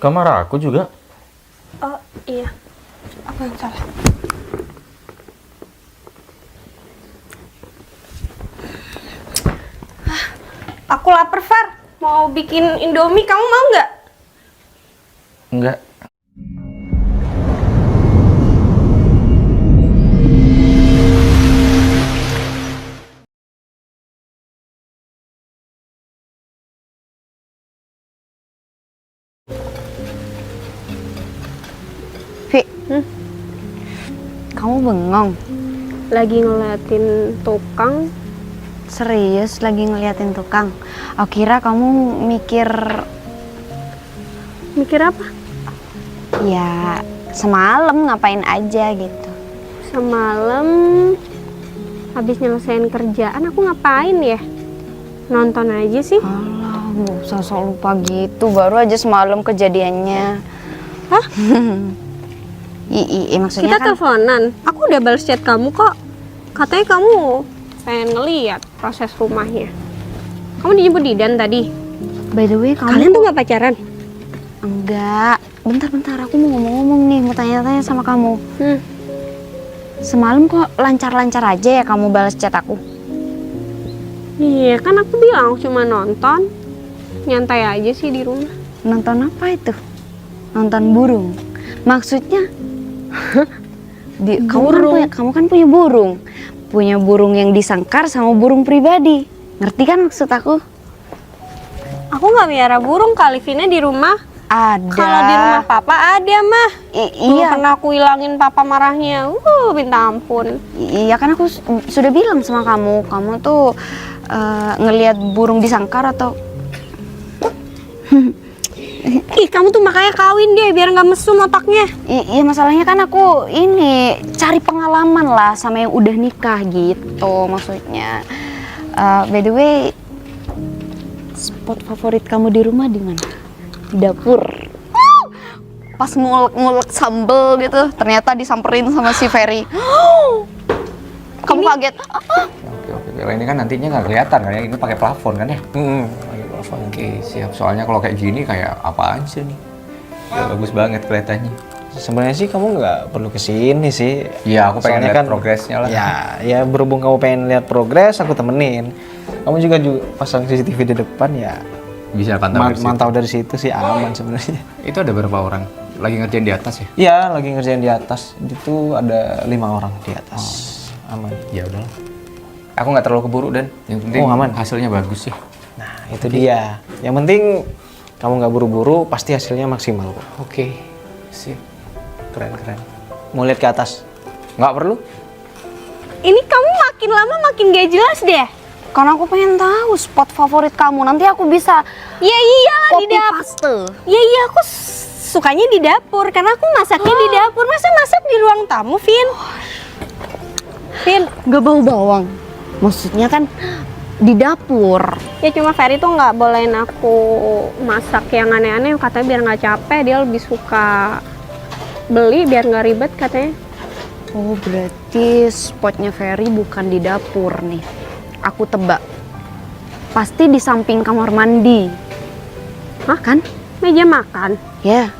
Kamar aku juga. Oh iya, aku yang salah. Aku lapar, Far. Mau bikin Indomie, kamu mau nggak? Enggak. Vi, kamu bengong? Lagi ngeliatin tukang. Serius lagi ngeliatin tukang? Aku kira kamu mikir... Mikir apa? Ya, semalam ngapain aja gitu. Semalam habis nyelesain kerjaan aku ngapain ya? Nonton aja sih. Alah, sosok lupa gitu. Baru aja semalam kejadiannya. Hah? Maksudnya Kita kan... teleponan. Aku udah balas chat kamu kok. Katanya kamu pengen ngeliat proses rumahnya. Kamu dijemput Didan tadi. By the way, kamu... Kalian tuh nggak pacaran? Enggak. Bentar, aku mau ngomong-ngomong nih. Mau tanya-tanya sama kamu. Semalam kok lancar-lancar aja ya kamu balas chat aku? Iya, kan aku bilang cuma nonton. Nyantai aja sih di rumah. Nonton apa itu? Nonton burung? Maksudnya... kamu kan punya burung. Punya burung yang disangkar sama burung pribadi. Ngerti kan maksud aku? Aku nggak miara burung kali, Vina di rumah. Ada. Kalau di rumah papa ada mah. Iya. Pernah aku hilangin papa marahnya. Minta ampun. Iya kan aku sudah bilang sama kamu. Kamu tuh ngelihat burung disangkar atau... Ih, kamu tuh makanya kawin deh biar nggak mesum otaknya. Iya, masalahnya kan aku ini cari pengalaman lah sama yang udah nikah gitu maksudnya. By the way, spot favorit kamu di rumah di mana? Di dapur. Pas ngulek-ngulek sambel gitu, ternyata disamperin sama si Ferry. Kamu kaget? Oke. Ini kan nantinya nggak kelihatan kan ya? Ini pakai plafon kan ya? Pakai plafon. Oke, siap. Soalnya kalau kayak gini kayak apaan sih nih? Ya, bagus banget kelihatannya. Sebenarnya sih kamu nggak perlu kesini sih. Iya, aku pengen Soalnya lihat kan progresnya lah. Ya berhubung kamu pengen lihat progres, aku temenin. Kamu juga pasang CCTV di depan ya. Bisa pantau dari situ. Mantau dari situ sih aman sebenarnya. Itu ada berapa orang? Lagi ngerjain di atas ya? Iya, lagi ngerjain di atas. Itu ada 5 orang di atas. Aman. Ya udah. Aku nggak terlalu keburu dan yang penting aman. Hasilnya bagus sih. Nah, itu dia. Yang penting kamu nggak buru-buru, pasti hasilnya maksimal kok. Oke. Sip. Keren. Mau lihat ke atas? Nggak perlu? Ini kamu makin lama makin gak jelas deh. Karena aku pengen tahu spot favorit kamu. Nanti aku bisa Ya iyalah di copy dapur. paste. Ya iya, aku sukanya di dapur karena aku masaknya di dapur. Masa masak di ruang tamu, Vin? Vin, Gak bau bawang. Maksudnya kan di dapur. ya cuma Ferry tuh nggak bolehin aku masak yang aneh-aneh. Katanya biar nggak capek, dia lebih suka beli biar nggak ribet katanya. Oh, berarti spotnya Ferry bukan di dapur nih. Aku tebak. Pasti di samping kamar mandi. Hah? Kan? Meja makan? Ya.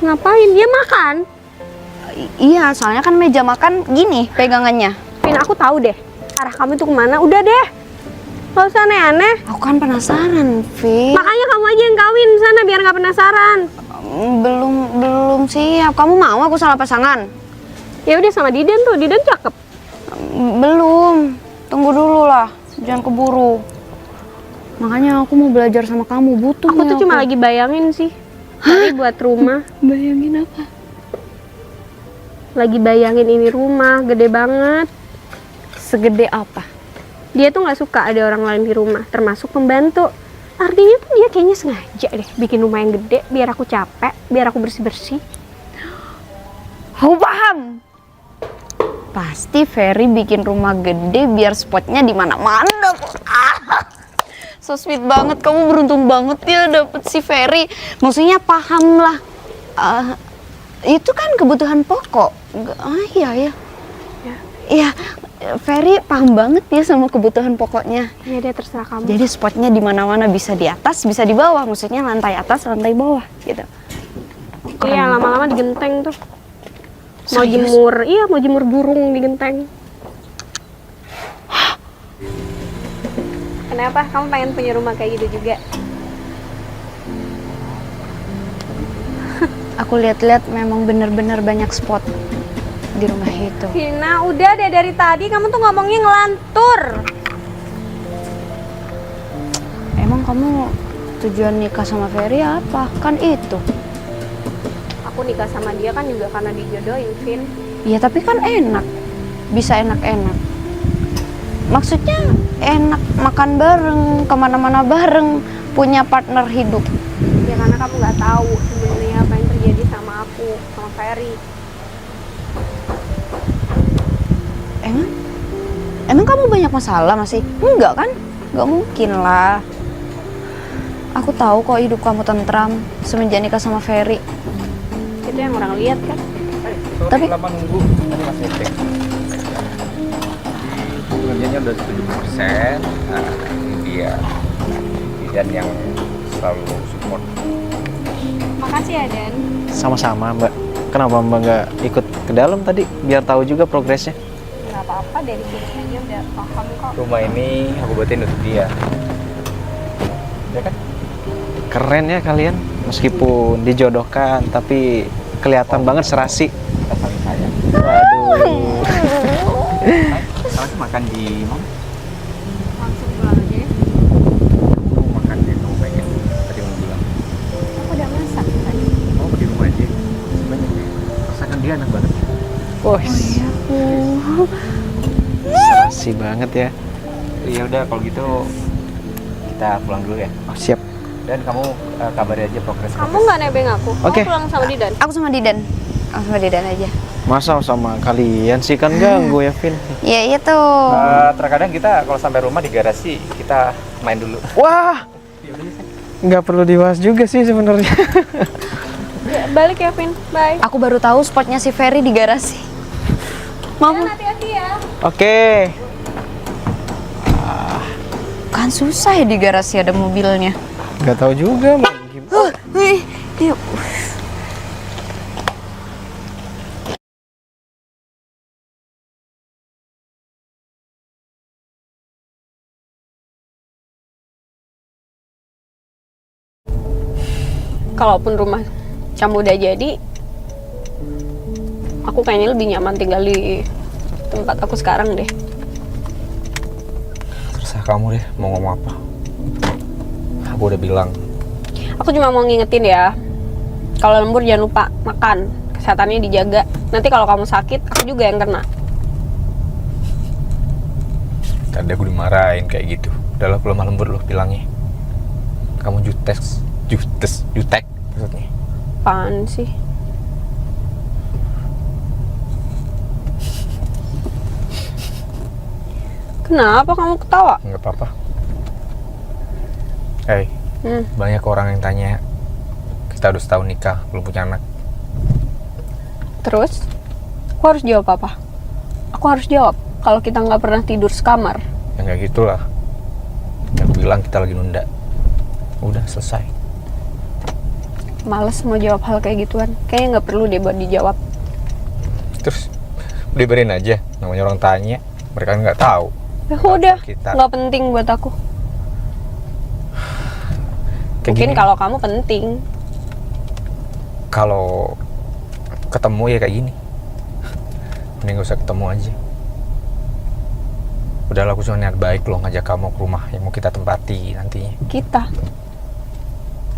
Ngapain dia makan? Iya, soalnya kan meja makan gini pegangannya. Vin, aku tahu deh arah kamu tuh kemana. Udah deh, nggak usah aneh-aneh. Aku kan penasaran, Vi. Makanya kamu aja yang kawin sana biar nggak penasaran. Belum siap. Kamu mau aku salah pasangan? Ya udah sama Didan tuh, Didan cakep. Belum. Tunggu dulu lah. Jangan keburu. Makanya aku mau belajar sama kamu. Butuh. Aku tuh cuma lagi bayangin sih. Tadi buat rumah. Bayangin apa? Lagi bayangin ini rumah gede banget. Segede apa? Dia tuh nggak suka ada orang lain di rumah, termasuk pembantu. Artinya tuh dia kayaknya sengaja deh bikin rumah yang gede biar aku capek, biar aku bersih-bersih. Aku paham. Pasti Ferry bikin rumah gede biar spotnya di mana-mana. So sweet banget, kamu beruntung banget ya dapet si Ferry. Maksudnya paham lah. Itu kan kebutuhan pokok. Iya. Iya, Ferry paham banget ya sama kebutuhan pokoknya. Ya deh, terserah kamu. Jadi spotnya di mana-mana, bisa di atas, bisa di bawah. Maksudnya lantai atas, lantai bawah gitu. Iya, lama-lama di genteng tuh. Mau Serius? mau jemur burung di genteng. Kenapa? Kamu pengen punya rumah kayak gitu juga? Aku lihat-lihat memang bener-bener banyak spot di rumah itu. Vina, udah deh dari tadi kamu tuh ngomongnya ngelantur. Emang kamu tujuan nikah sama Ferry apa? Kan itu. Aku nikah sama dia kan juga karena dijodohin, Vin. Ya tapi kan enak. Bisa enak-enak. Maksudnya enak makan bareng, kemana-mana bareng, punya partner hidup. Ya karena kamu nggak tahu sebenarnya apa yang terjadi sama aku, sama Ferry. Emang kamu banyak masalah masih? Enggak kan? Enggak mungkin lah. Aku tahu kok hidup kamu tentram semenjak nikah sama Ferry. Itu yang orang lihat kan. Tapi- lama nunggu tadi masih cek. Kerjanya udah 70%. Nah, ini dia. Dan yang selalu support. Makasih ya, Dan. Sama-sama Mbak. Kenapa Mbak nggak ikut ke dalam tadi biar tahu juga progresnya? Nggak apa-apa, dari sini aja udah paham kok. Rumah ini aku buatin untuk dia. Ya kan? Keren ya kalian, meskipun dijodohkan tapi kelihatan banget serasi. Kita saling sayang. Waduh. Sekarang makan di mana? Langsung pulang aja ya. Kamu makan di kamu pengen. Tadi mau bilang. Aku udah masak tadi. Oh, di rumah aja. Banyak ya. Masakan dia enak banget. Wah, serasi banget ya. Ya udah kalau gitu kita pulang dulu ya. Oh, siap. Dan kamu kabari aja progres. Kamu nggak nebeng aku? Oke. Kamu pulang sama Didan? Aku sama Didan. Aku sama Didan aja. Masa sama kalian sih kan ganggu ya, Vin? Ya itu. Terkadang kita kalau sampai rumah di garasi kita main dulu. Wah, nggak perlu dibahas juga sih sebenarnya. Ya, balik ya, Vin. Bye. Aku baru tahu spotnya si Ferry di garasi. Mau? Hati-hati ya. Oke. Kan susah ya di garasi ada mobilnya. Nggak tahu juga, Mbak. Yuk. Kalaupun rumah kamu udah jadi, aku kayaknya lebih nyaman tinggal di tempat aku sekarang deh. Terserah kamu deh mau ngomong apa. Aku udah bilang. Aku cuma mau ngingetin ya, kalau lembur jangan lupa makan, kesehatannya dijaga. Nanti kalau kamu sakit, aku juga yang kena. Tadi aku dimarahin kayak gitu. Udah lah lemah lembur loh bilangnya. Kamu jutek maksudnya. Apaan sih? Kenapa kamu ketawa? Nggak apa-apa. Hei, Hmm. banyak orang yang tanya. Kita udah setahun nikah, belum punya anak. Terus? Aku harus jawab apa? Aku harus jawab kalau kita nggak pernah tidur sekamar. Ya nggak gitulah. Yang bilang kita lagi nunda. Udah selesai. Males mau jawab hal kayak gituan. Kayaknya nggak perlu deh buat dijawab. Terus diberin aja. Namanya orang tanya, mereka kan nggak tahu. Ya udah, Kita. nggak penting buat aku. Kayak Mungkin gini. kalau kamu penting. Kalau ketemu ya kayak gini. Mending gak usah ketemu aja. Udahlah, aku cuma niat baik loh ngajak kamu ke rumah yang mau kita tempati nantinya. Kita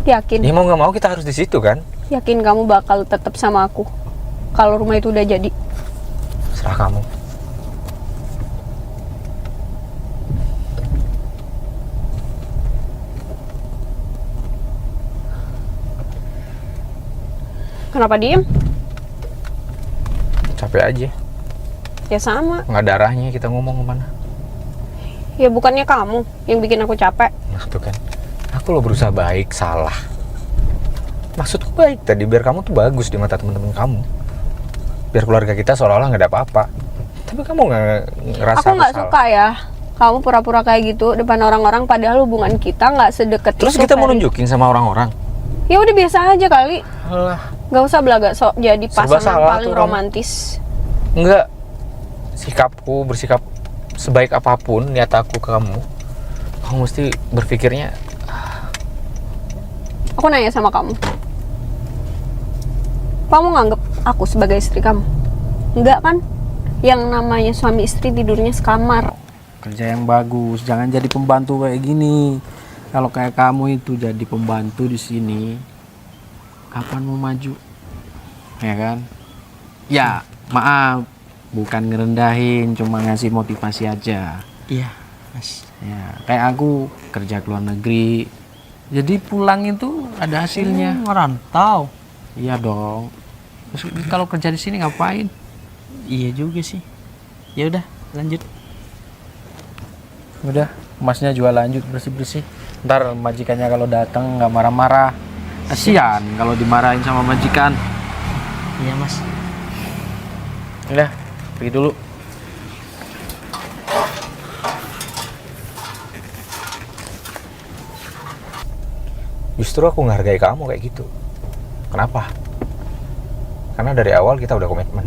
yakin, Ya mau nggak mau kita harus di situ kan. yakin kamu bakal tetap sama aku kalau rumah itu udah jadi. Serah kamu. Kenapa diem? Capek aja. Ya sama. Nggak darahnya kita ngomong kemana. Ya bukannya kamu yang bikin aku capek. Nah tuh kan. Aku lo berusaha baik, salah. Maksudku baik tadi biar kamu tuh bagus di mata teman-teman kamu. Biar keluarga kita seolah-olah nggak ada apa-apa. Tapi kamu nggak ngerasa Aku nggak salah. suka ya kamu pura-pura kayak gitu depan orang-orang, padahal hubungan kita nggak sedekat Terus itu, kita mau Ferry. nunjukin sama orang-orang. Ya udah biasa aja kali. Alah, Gak usah belaga sok jadi Serba pasangan salah paling tuh kamu. romantis. Enggak. Sikapku bersikap sebaik apapun niat aku ke kamu, kamu mesti berpikirnya. Aku nanya sama kamu. Kamu nganggep aku sebagai istri kamu? Enggak kan? Yang namanya suami istri tidurnya sekamar. Kerja yang bagus, jangan jadi pembantu kayak gini. Kalau kayak kamu itu jadi pembantu di sini, kapan mau maju? Ya kan? Ya, maaf, bukan ngerendahin, cuma ngasih motivasi aja. Iya, Mas. Ya, kayak aku kerja ke luar negeri, jadi pulang itu ada hasilnya. Ngerantau. Iya dong. Terus kalau kerja di sini ngapain? Iya juga sih. Ya udah, lanjut. Udah, Masnya juga lanjut bersih-bersih. Ntar majikannya kalau datang nggak marah-marah. Kasihan kalau dimarahin sama majikan. Iya, Mas. Udah, pergi dulu. Justru aku ngehargai kamu kayak gitu. Kenapa? Karena dari awal kita udah komitmen.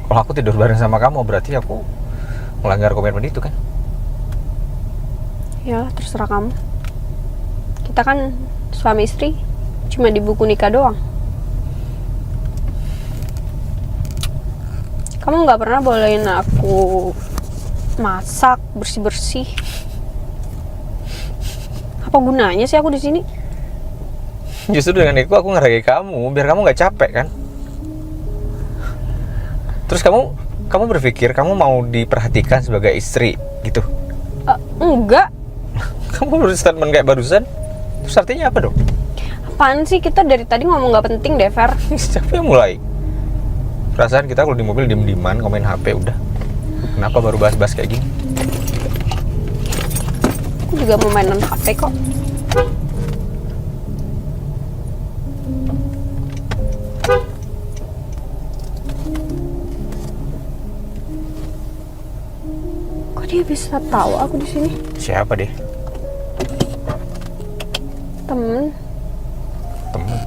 Kalau aku tidur bareng sama kamu, berarti aku melanggar komitmen itu kan? Ya terserah kamu. Kita kan suami istri, cuma di buku nikah doang. Kamu nggak pernah bolehin aku masak, bersih-bersih. Apa gunanya sih aku di sini? Justru dengan itu aku ngehargai kamu, biar kamu nggak capek kan? Terus kamu berpikir kamu mau diperhatikan sebagai istri gitu? Enggak. Kamu baru statement kayak barusan, terus artinya apa dong? Apaan sih, kita dari tadi ngomong nggak penting deh, Fer. Siapa yang mulai? Perasaan kita kalau di mobil diem-dieman ngomongin HP udah. Kenapa baru bahas-bahas kayak gini? Aku juga mau mainan HP kok. Kok dia bisa tahu aku di sini? Siapa deh? Temen. Temen?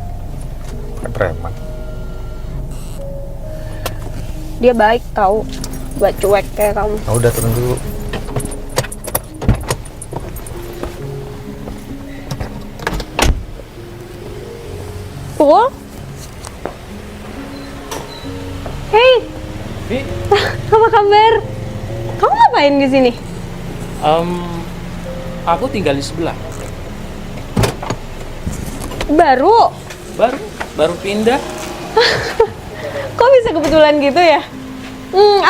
Kayak preman. Dia baik tahu, gak cuek kayak kamu. Nah, udah turun dulu. Pul? Hey, Vi, apa kabar? Kamu ngapain di sini? Aku tinggal di sebelah. Baru? Baru pindah. Kok bisa kebetulan gitu ya?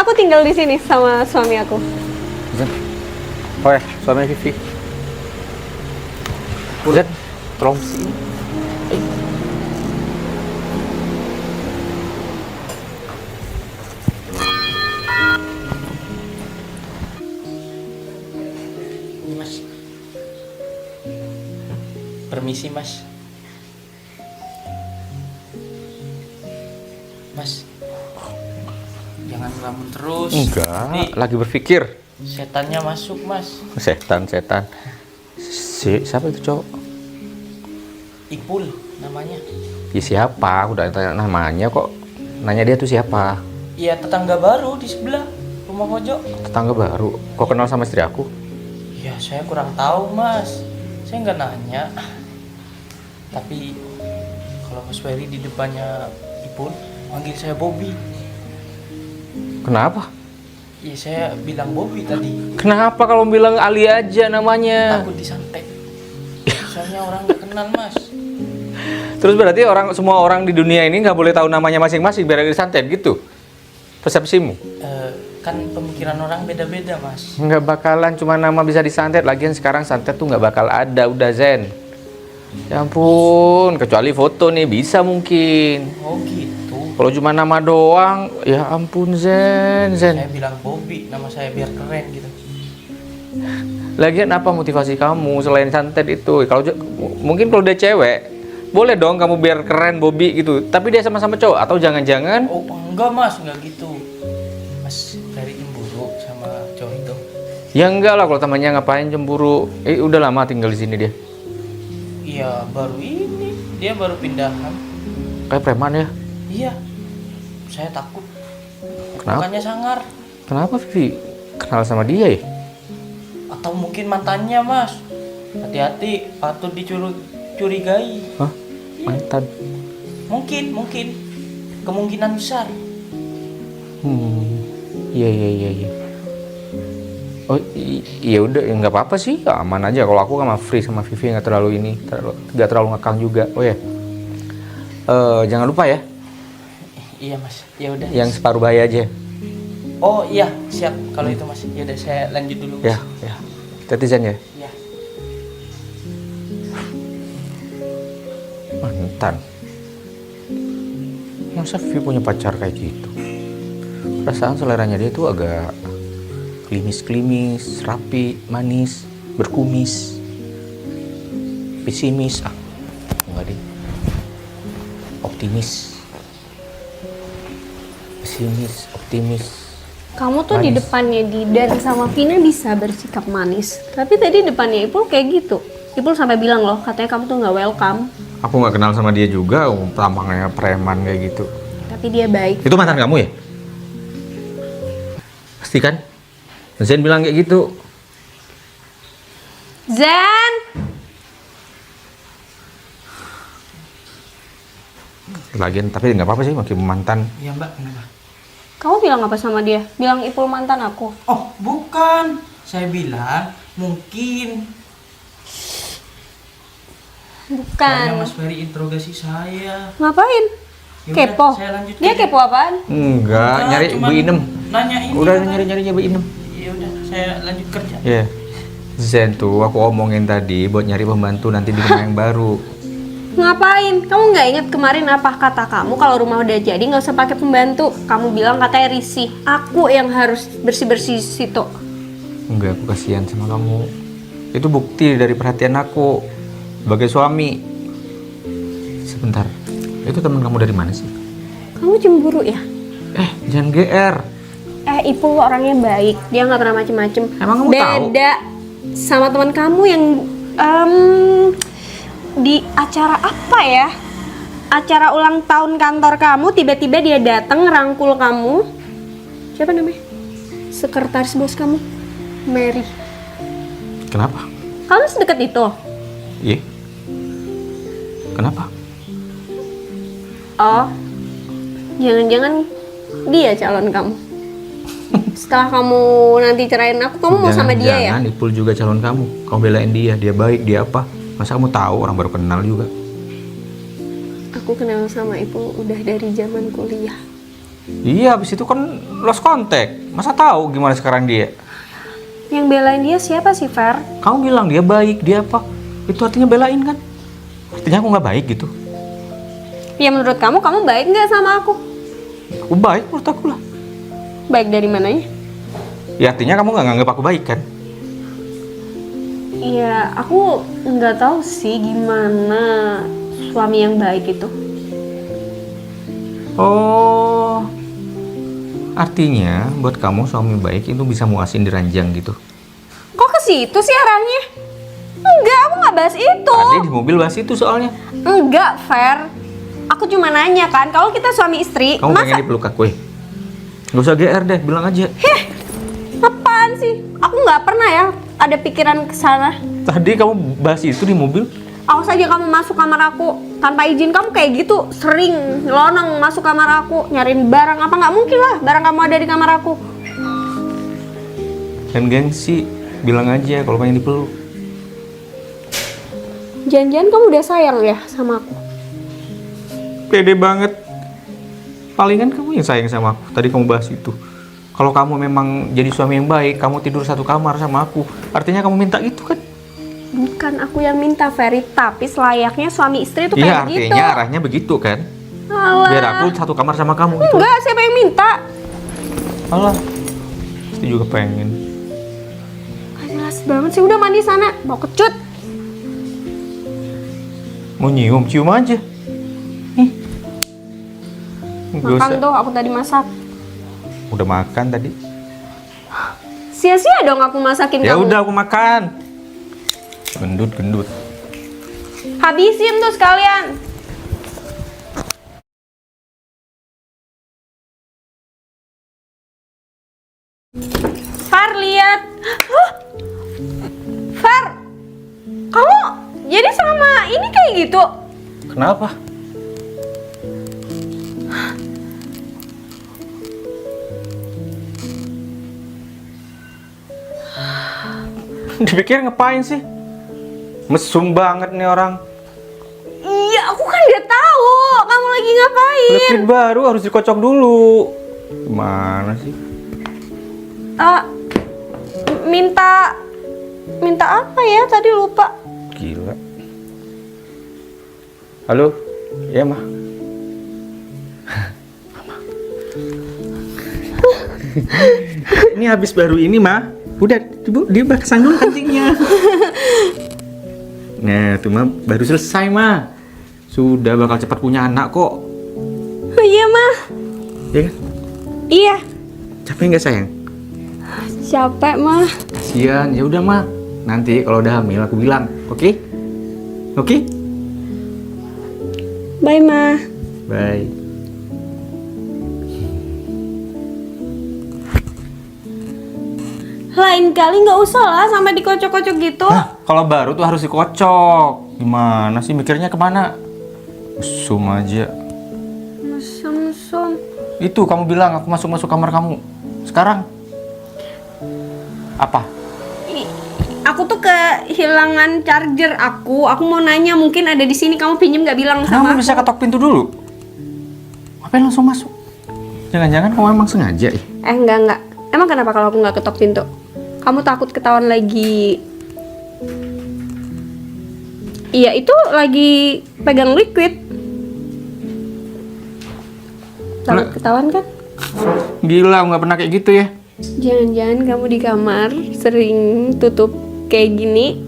Aku tinggal di sini sama suami aku. Zen. Oh ya, suami Vivi. Zen, tolong sini. ini Mas. Permisi, Mas. Mas. Jangan ngelamun terus. Enggak, Nanti lagi berpikir. setannya masuk, Mas. Setan. Siapa itu cowok? Ipul namanya. Ya siapa? Udah tanya namanya kok. Nanya dia tuh siapa? Iya, tetangga baru di sebelah rumah pojok. Tetangga baru. Kok kenal sama istri aku? Ya, saya kurang tahu, Mas. Saya nggak nanya. Tapi kalau Mas Ferry di depannya Ipul manggil saya Bobby. Kenapa? Iya, saya bilang Bobby tadi. Kenapa kalau bilang Ali aja namanya? Takut disantet. Soalnya orang nggak kenal, Mas. Terus berarti semua orang di dunia ini nggak boleh tahu namanya masing-masing biar gak disantet gitu? Persepsimu? Kan pemikiran orang beda-beda, Mas. Nggak bakalan cuma nama bisa disantet. Lagian sekarang santet tuh nggak bakal ada, udah Zen. Ya ampun, kecuali foto nih bisa mungkin. Oh gitu. Kalau cuma nama doang, ya ampun Zen. Saya bilang Bobby, nama saya biar keren gitu. Lagian apa motivasi kamu selain santet itu? Mungkin kalau dia cewek, boleh dong kamu biar keren Bobby gitu. Tapi dia sama-sama cowok atau jangan-jangan? Oh enggak, Mas, enggak gitu. Mas Ferry cemburu sama cowok itu. Ya enggak lah, kalau temannya ngapain cemburu? Udah lama tinggal di sini dia. Iya, baru ini dia baru pindahan. Kayak preman ya? Iya, saya takut. Kenapa? Bukannya sangar. Kenapa Vivi kenal sama dia ya? Atau mungkin mantannya, Mas. Hati-hati, patut dicurigai. Hah? Mantan? Mungkin. Kemungkinan besar. Iya. Oh iya udah, ya nggak apa-apa sih, aman aja. Kalau aku sama Free sama Vivi nggak terlalu ngekang juga. Oh ya, jangan lupa ya, Iya, Mas. Ya udah. yang separuh bayi aja. Oh iya, siap kalau itu, Mas. Ya udah, saya lanjut dulu, Mas. Ya. Netizen ya. Ya. Mantan. Masa Vivi punya pacar kayak gitu? Perasaan seleranya dia tuh agak klimis, rapi, manis, berkumis, pesimis, enggak deh, optimis, pesimis, optimis. Kamu tuh di Manis. depannya Didan sama Vina bisa bersikap manis, tapi tadi depannya Ipul kayak gitu. Ipul sampai bilang loh, katanya kamu tuh nggak welcome. Aku nggak kenal sama dia juga, tampangnya preman kayak gitu. Tapi dia baik. Itu mantan kamu ya? Pasti kan? Zen bilang kayak gitu. Zen! Lagian tapi nggak apa-apa sih, makin mantan. Iya, Mbak. Kenapa? Kamu bilang apa sama dia? Bilang Ipul mantan aku. Oh, bukan. Saya bilang mungkin. Soalnya Bukan. Mas Ferry interogasi saya. Ngapain? Ya udah, Kepo. saya lanjut Dia aja. kepo apaan? Enggak, nyari cuman Bu Inem. Nanya ini. Udah apa? nyari Bu Inem. Ya udah, saya lanjut kerja. Iya. Zen tuh aku omongin tadi buat nyari pembantu nanti di rumah yang baru. Ngapain? Kamu nggak ingat kemarin apa kata kamu kalau rumah udah jadi nggak usah pakai pembantu? Kamu bilang katanya risih. Aku yang harus bersih-bersih situ. Enggak, aku kasihan sama kamu. Itu bukti dari perhatian aku sebagai suami. Sebentar. Itu teman kamu dari mana sih? Kamu cemburu ya? Jangan GR. Ipul orangnya baik. Dia nggak pernah macem-macem. Emang kamu tahu? Beda sama teman kamu yang di acara apa ya? Acara ulang tahun kantor kamu, tiba-tiba dia datang ngerangkul kamu. Siapa namanya? Sekretaris bos kamu, Mary. Kenapa? Kamu sedekat itu? Iya. Kenapa? Oh, jangan-jangan dia calon kamu. Setelah kamu nanti cerain aku, kamu mau sama dia ya? Jangan, Ipul juga calon kamu. Kamu belain dia baik, dia apa? Masa kamu tahu, orang baru kenal juga. Aku kenal sama Ipul udah dari zaman kuliah. Iya, habis itu kan lost contact. Masa tahu gimana sekarang dia? Yang belain dia siapa sih, Fer? Kamu bilang dia baik, dia apa? Itu artinya belain kan? Artinya aku nggak baik gitu. Ya menurut kamu baik nggak sama aku? Aku baik menurut aku lah. Baik dari mananya? Ya artinya kamu nggak nganggap aku baik kan? Iya, aku nggak tahu sih gimana suami yang baik itu. Oh, artinya buat kamu suami baik itu bisa muasin di ranjang gitu? Kok ke situ sih arahnya? Enggak, aku nggak bahas itu. Tadi di mobil bahas itu soalnya. Enggak, Fer. Aku cuma nanya kan, kalau kita suami istri, Kamu pengen dipeluk aku ya? Gak usah GR deh, bilang aja. apaan sih? Aku nggak pernah ya ada pikiran ke sana. Tadi kamu bahas itu di mobil. Awas aja kamu masuk kamar aku tanpa izin. Kamu kayak gitu sering nyelonong masuk kamar aku nyariin barang. Apa nggak mungkin lah barang kamu ada di kamar aku. Dan gengsi, bilang aja kalau pengen dipeluk. Jangan-jangan kamu udah sayang ya sama aku? Pede banget. Palingan kamu yang sayang sama aku. Tadi kamu bahas itu. Kalau kamu memang jadi suami yang baik, kamu tidur satu kamar sama aku. Artinya kamu minta itu kan? Bukan aku yang minta, Ferry, tapi selayaknya suami istri itu Iya, kayak begitu. artinya arahnya begitu kan? Alah. Biar aku satu kamar sama kamu gitu. Enggak, siapa yang minta? Alah. Pasti juga pengen. Gak jelas banget sih. Udah mandi sana, mau kecut. Mau nyium, cium aja. Nggak Makan usah. tuh, aku tadi masak. Udah makan tadi. Sia-sia dong aku masakin Ya kamu. udah aku makan. Gendut. Habisin tuh sekalian. gitu? Kenapa? Dipikir ngapain sih? Mesum banget nih orang. Iya, aku kan nggak tahu kamu lagi ngapain. Liquid baru harus dikocok dulu. Gimana sih? Minta apa ya? Tadi lupa. Gila. Halo? Iya, Mah. Ini habis baru ini, Mah. Udah, Ibu, dia pasang dulu kancingnya. Nah, tuh, Mah, baru selesai, Mah. Sudah bakal cepat punya anak kok. Oh iya, Mah. Iya kan? Iya. Capek nggak, sayang? Capek, Mah. Kasian. Ya udah, Mah. Nanti kalau udah hamil aku bilang, oke? Oke? Bye, Mah. Bye. Lain kali nggak usah lah sampai dikocok-kocok gitu. Nah, kalau baru tuh harus dikocok. Gimana sih mikirnya kemana? Mesum aja. Mesum-mesum. Itu kamu bilang aku masuk kamar kamu. Sekarang apa? Aku tuh kehilangan charger aku. Aku mau nanya, mungkin ada di sini. Kamu pinjem nggak bilang sama Kamu aku? bisa ketok pintu dulu. Ngapain langsung masuk? Jangan-jangan kamu emang sengaja ya? Enggak. Emang kenapa kalau aku nggak ketok pintu? Kamu takut ketahuan lagi? Iya, itu lagi pegang liquid. Takut ketahuan kan? Gila, nggak pernah kayak gitu ya? Jangan-jangan kamu di kamar sering tutup kayak gini.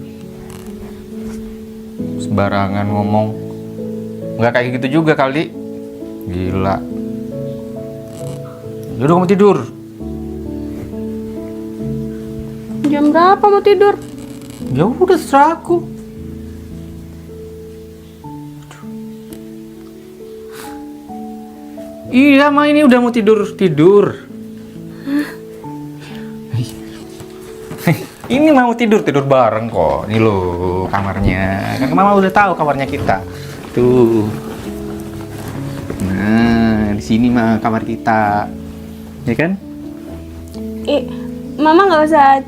Sembarangan ngomong. Nggak kayak gitu juga kali. Gila. Yaudah kamu tidur. Jam berapa mau tidur? Ya udah terserah aku. Iya, Ma, ini udah mau tidur. Ini mau tidur bareng kok. Nih loh kamarnya. Kan Mama udah tahu kamarnya kita. Tuh. Nah, di sini mah kamar kita. Ya kan? Mama nggak usah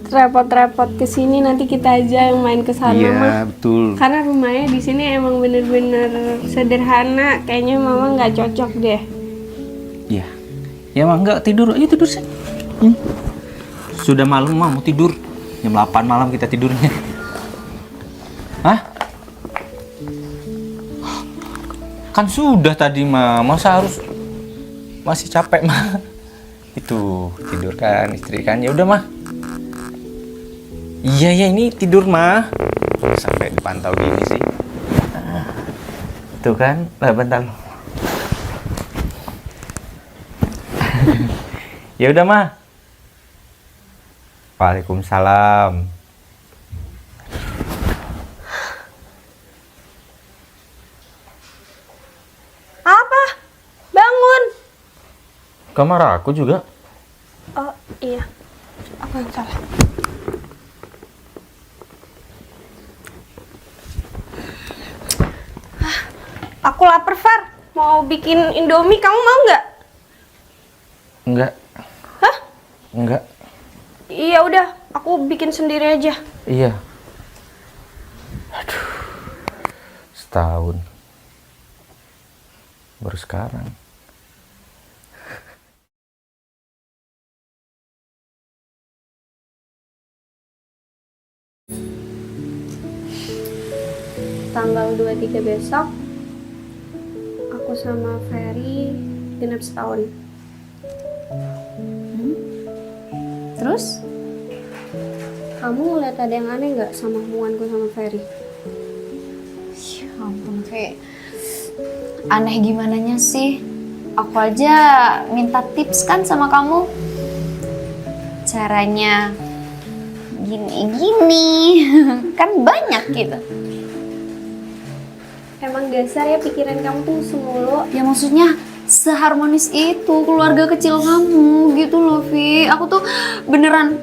repot-repot ke sini, nanti kita aja yang main ke sana, Iya, Mah. betul. Karena rumahnya di sini emang bener-bener sederhana, kayaknya Mama nggak cocok deh. Iya. Ya, Ma, enggak tidur. Ayo tidur sih. Sudah malam, Ma, mau tidur. Jam 8 malam kita tidurnya. Hah? Kan sudah tadi, Ma. Masa harus masih capek, Ma? Itu tidur kan, istri kan. Ya udah, Ma. Iya, ini tidur, Ma. Sampai dipantau gini sih. Tuh kan, lah bentar. Ya udah, Ma. Waalaikumsalam. Apa? Bangun. Kamar aku juga. Oh iya, apa yang salah? Aku lapar, Far. Mau bikin Indomie, kamu mau nggak? Enggak. Hah? Enggak. Iya udah, aku bikin sendiri aja. Iya. Aduh. Setahun. Baru sekarang. Tanggal 23 besok, aku sama Ferry genap setahun. Terus? Kamu ngeliat ada yang aneh nggak sama hubunganku sama Ferry? Ya ampun, Fe. Aneh gimananya sih? Aku aja minta tips kan sama kamu. Caranya gini-gini. Kan banyak gitu. Emang dasar ya pikiran kamu tuh semulu. Ya maksudnya seharmonis itu keluarga kecil kamu gitu loh, Vi. Aku tuh beneran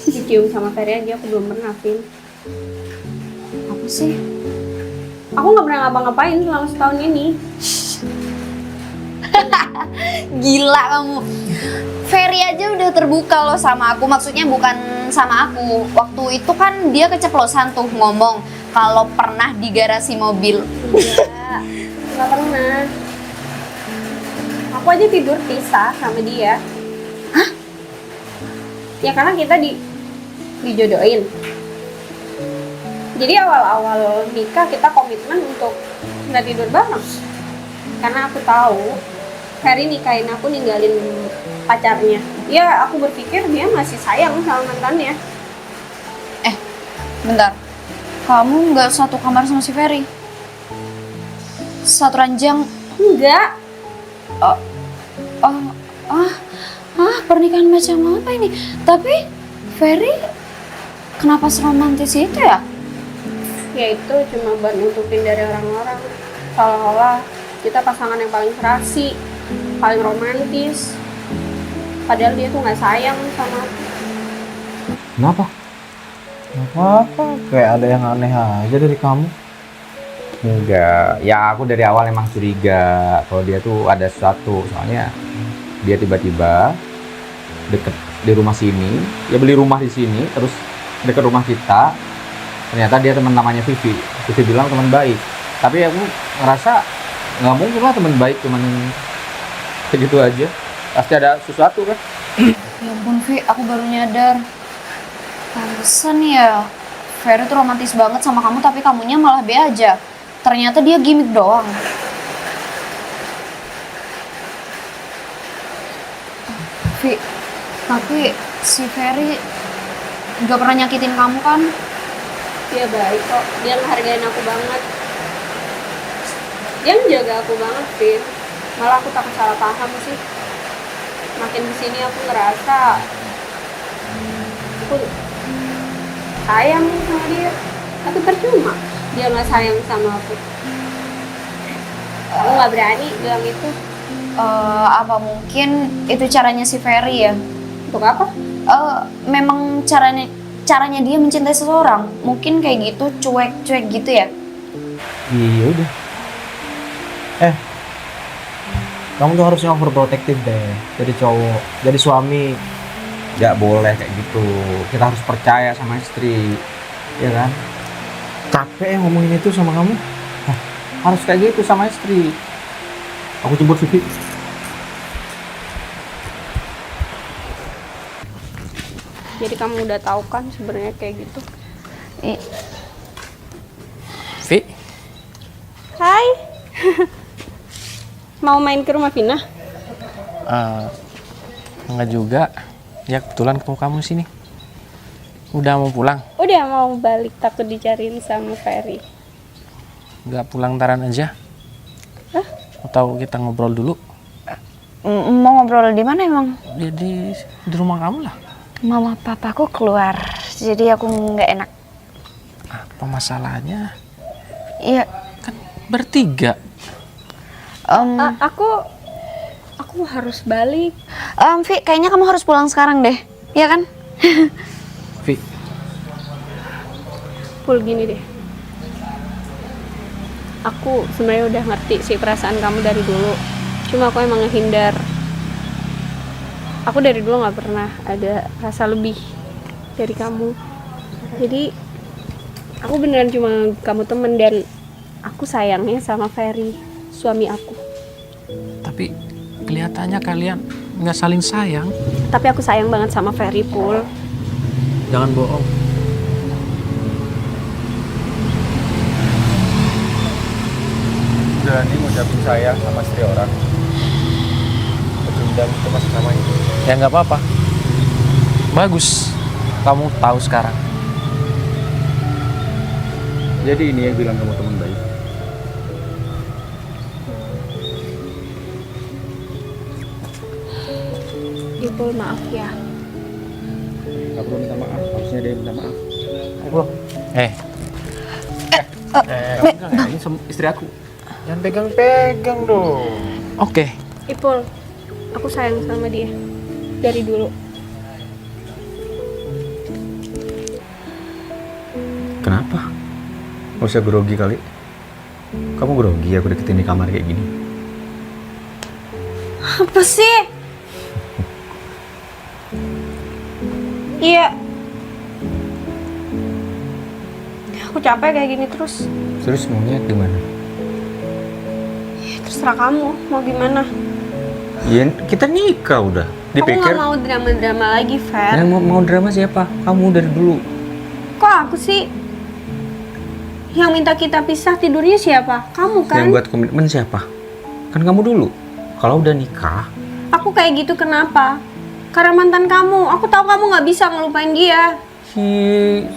Dicium sama Ferry aja aku belum pernah, Vin. apa sih? Aku nggak pernah ngapa-ngapain selama setahun ini. Gila kamu. Ferry aja udah terbuka loh sama aku. Maksudnya bukan sama aku. Waktu itu kan dia keceplosan tuh ngomong kalau pernah di garasi mobil. Nggak pernah. Aku aja tidur pisah sama dia. Hah? Ya karena kita dijodohin. Jadi awal-awal nikah kita komitmen untuk nggak tidur bareng. Karena aku tahu Ferry nikahin aku ninggalin pacarnya. Ya aku berpikir dia masih sayang sama mantannya. Bentar. Kamu nggak satu kamar sama si Ferry? Satu ranjang? Enggak. Pernikahan macam apa ini? Tapi Ferry kenapa seromantis itu ya? Ya itu cuma buat nutupin dari orang-orang. Seolah-olah kita pasangan yang paling serasi, paling romantis. Padahal dia tuh nggak sayang sama aku. Kenapa? Apa? Kayak ada yang aneh aja dari kamu. Enggak, ya aku dari awal emang curiga kalau dia tuh ada sesuatu. Soalnya dia tiba-tiba deket di rumah sini, dia beli rumah di sini, terus deket rumah kita. Ternyata dia teman namanya Vivi. Vivi bilang teman baik. Tapi aku ngerasa nggak mungkin lah teman baik cuman segitu aja. Pasti ada sesuatu kan? Ya ampun Vi, aku baru nyadar. Pantesan ya Ferry tuh romantis banget sama kamu tapi kamunya malah be aja. Ternyata dia gimmick doang. Vi, tapi si Ferry gak pernah nyakitin kamu kan? Dia baik kok, dia ngehargain aku banget. Dia menjaga aku banget, Vin. Malah aku takut salah paham sih. Makin kesini aku ngerasa aku sayang sama dia, tapi percuma dia nggak sayang sama aku. Aku nggak berani bilang itu. Apa mungkin itu caranya si Ferry ya? Untuk apa? Memang caranya dia mencintai seseorang. Mungkin kayak gitu, cuek-cuek gitu ya? Iya udah. Kamu tuh harusnya overprotective deh. Jadi cowok, jadi suami. Nggak boleh kayak gitu. Kita harus percaya sama istri, ya kan? Capek ngomongin itu sama kamu. Harus kayak gitu sama istri. Aku jemput Vivi. Jadi kamu udah tahu kan sebenarnya kayak gitu. Vi, Hai. Mau main ke rumah Vina? enggak juga. Ya kebetulan ketemu kamu di sini. Udah mau pulang? Udah mau balik, takut dicariin sama Ferry. Enggak pulang taran aja? Hah? Atau kita ngobrol dulu? Mau ngobrol di mana emang? Di rumah kamu lah. Mama papaku keluar, jadi aku nggak enak. Apa masalahnya? Iya. Kan bertiga. Aku harus balik. Vi, kayaknya kamu harus pulang sekarang deh, ya kan? Vi, Pul, gini deh. Aku sebenarnya udah ngerti sih perasaan kamu dari dulu. Cuma aku emang ngehindar. Aku dari dulu nggak pernah ada rasa lebih dari kamu. Jadi aku beneran cuma kamu temen dan aku sayangnya sama Ferry, suami aku. tapi kelihatannya kalian nggak saling sayang. Tapi aku sayang banget sama Ferry, Pul. Jangan bohong. Berani ngucapin sayang sama istri orang. Pecundang itu masih sama itu. Ya nggak apa-apa. Bagus. Kamu tahu sekarang. Jadi ini yang bilang kamu teman baik. Ya, Pul, maaf ya. Gak perlu minta maaf, harusnya dia minta maaf. Ini sama istri aku. Jangan pegang-pegang dong. Oke. Ipul, aku sayang sama dia dari dulu. Kenapa? Gak usah grogi kali. Kamu grogi aku deketin di kamar kayak gini? Apa sih? Iya. Aku capek kayak gini terus. Terus maunya gimana? Ya, terserah kamu, mau gimana? Ya, kita nikah udah. Aku Dipikir nggak mau drama-drama lagi, Fer. yang mau drama siapa? Kamu dari dulu. Kok aku sih? Yang minta kita pisah tidurnya siapa? Kamu kan? Yang buat komitmen siapa? Kan kamu dulu. Kalau udah nikah, Aku kayak gitu kenapa? Karena mantan kamu. Aku tahu kamu nggak bisa ngelupain dia.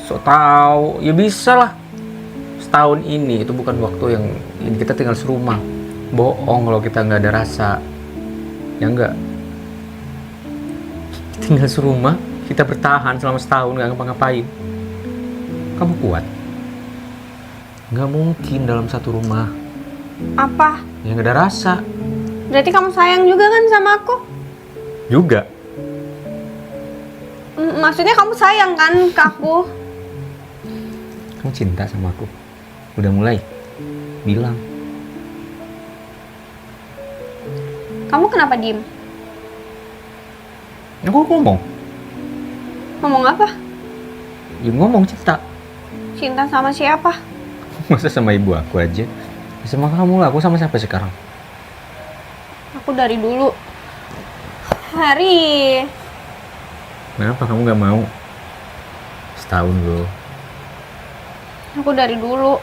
so tau. Ya bisa lah. Setahun ini itu bukan waktu yang ini kita tinggal serumah. Bohong kalau kita nggak ada rasa. Ya enggak. Tinggal serumah, kita bertahan selama setahun nggak ngapa-ngapain. Kamu kuat? Nggak mungkin dalam satu rumah Apa? yang nggak ada rasa. Berarti kamu sayang juga kan sama aku? Juga. Maksudnya kamu sayang kan ke aku? Kamu cinta sama aku? Udah mulai? Bilang. Kamu kenapa diem? Aku ngomong. Ngomong apa? Ya ngomong cinta. Cinta sama siapa? Masa sama ibu aku aja? Ya sama kamu lah. Aku sama siapa sekarang? Aku dari dulu. Hari. Kenapa kamu nggak mau? Setahun loh. Aku dari dulu.